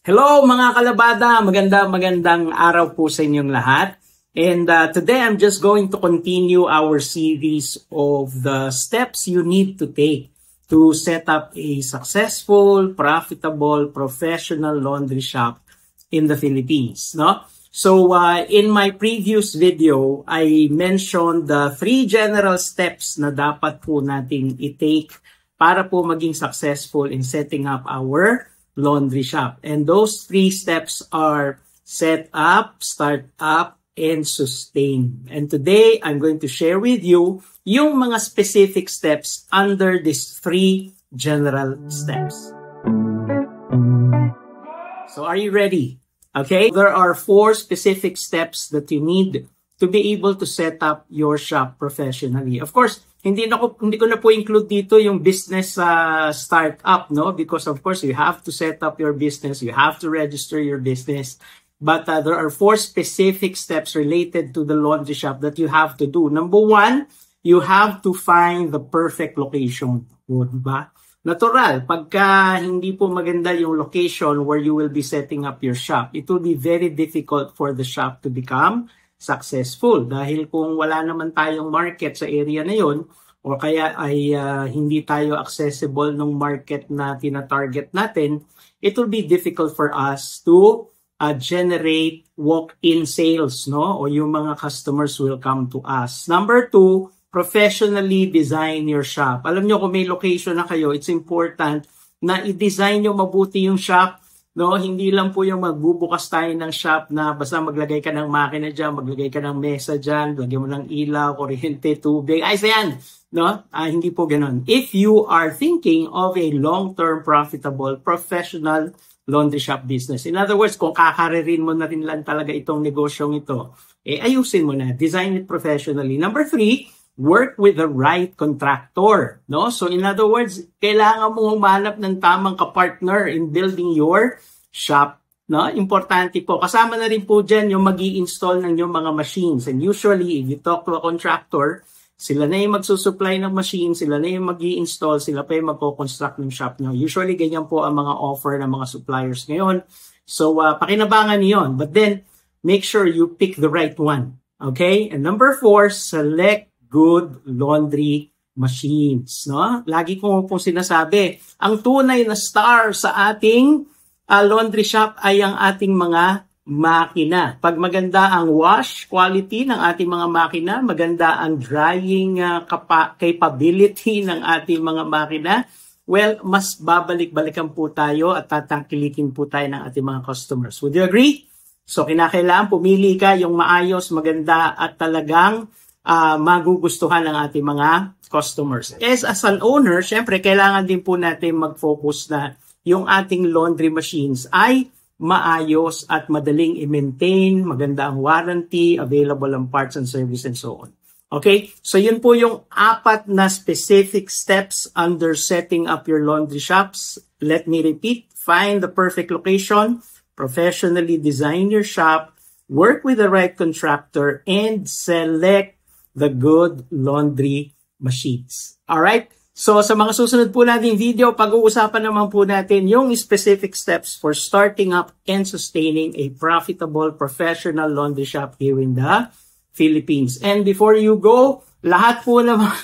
Hello mga kalabada, magandang araw po sa inyong lahat. And today I'm just going to continue our series of the steps you need to take to set up a successful, profitable, professional laundry shop in the Philippines. No? So in my previous video, I mentioned the 3 general steps na dapat po nating i-take para po maging successful in setting up our laundry shop. And those 3 steps are set up, start up, and sustain. And today, I'm going to share with you yung mga specific steps under these 3 general steps. So are you ready? Okay, there are 4 specific steps that you need to be able to set up your shop professionally. Of course, hindi ko na po include dito yung business startup, no? Because of course, you have to set up your business, you have to register your business. But there are 4 specific steps related to the laundry shop that you have to do. Number 1, you have to find the perfect location. Diba? Natural, pagka hindi po maganda yung location where you will be setting up your shop, it will be very difficult for the shop to become successful. Dahil kung wala naman tayong market sa area na yun, o kaya ay hindi tayo accessible ng market na tina-target natin, it will be difficult for us to generate walk-in sales, no? O yung mga customers will come to us. Number 2, professionally design your shop. Alam nyo, kung may location na kayo, it's important na i-design nyo mabuti yung shop. No, hindi lang po yung magbubukas tayo ng shop na basta maglagay ka ng makina dyan, maglagay ka ng mesa dyan, lagyan mo ng ilaw, kuryente, tubig. Ay, sayan! No? Hindi po ganun. If you are thinking of a long-term, profitable, professional laundry shop business, in other words, kung kakaririn mo na rin lang talaga itong negosyong ito, ayusin mo na. Design it professionally. Number 3, work with the right contractor, no? So in other words, kailangan mo humanap ng tamang kapartner in building your shop, no? Importante po. Kasama na rin po dyan yung mag-i-install ng yung mga machines. And usually, if you talk to a contractor, sila na yung magsusupply ng machine, sila na yung mag-i-install, sila pa yung magko-construct ng shop nyo. Usually, ganyan po ang mga offer ng mga suppliers ngayon. So, pakinabangan niyo yun. But then, make sure you pick the right one. Okay? And number 4, select good laundry machines, no? Lagi ko pong sinasabi, ang tunay na star sa ating laundry shop ay ang ating mga makina. Pag maganda ang wash quality ng ating mga makina, maganda ang drying capability ng ating mga makina, well, mas babalik-balikan po tayo at tatangkilikin po tayo ng ating mga customers. Would you agree? So, kinakailangan pumili ka yung maayos, maganda at talagang magugustuhan ng ating mga customers. As an owner, syempre, kailangan din po natin mag-focus na yung ating laundry machines ay maayos at madaling i-maintain, maganda ang warranty, available ang parts and service and so on. Okay? So, yun po yung 4 na specific steps under setting up your laundry shops. Let me repeat. Find the perfect location, professionally design your shop, work with the right contractor, and select the good laundry machines. Alright? So, sa mga susunod po nating video, pag-uusapan naman po natin yung specific steps for starting up and sustaining a profitable professional laundry shop here in the Philippines. And before you go, lahat po naman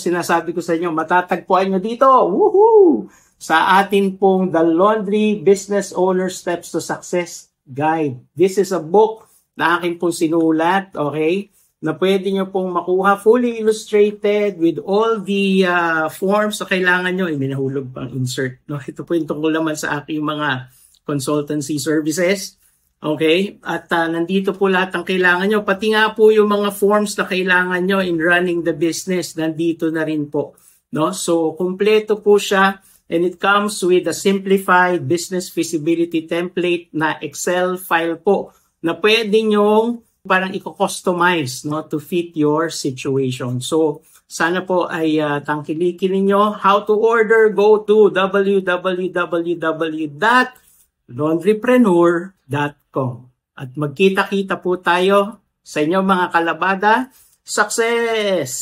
sinasabi ko sa inyo, matatagpuan nyo dito, woohoo! Sa atin pong The Laundry Business Owner Steps to Success Guide. This is a book na akin pong sinulat, okay? Na pwede nyo pong makuha fully illustrated with all the forms na kailangan nyo. May nahulog pang insert. No? Ito po yung tungkol naman sa aking mga consultancy services. Okay? At nandito po lahat ang kailangan nyo. Pati nga po yung mga forms na kailangan nyo in running the business, nandito na rin po. No? So, kumpleto po siya. And it comes with a simplified business feasibility template na Excel file po na pwede nyong parang i-customize, no, to fit your situation. So, sana po ay tangkilikin ninyo. How to order, go to www.laundrypreneur.com. At magkita-kita po tayo sa inyo mga kalabada. Success!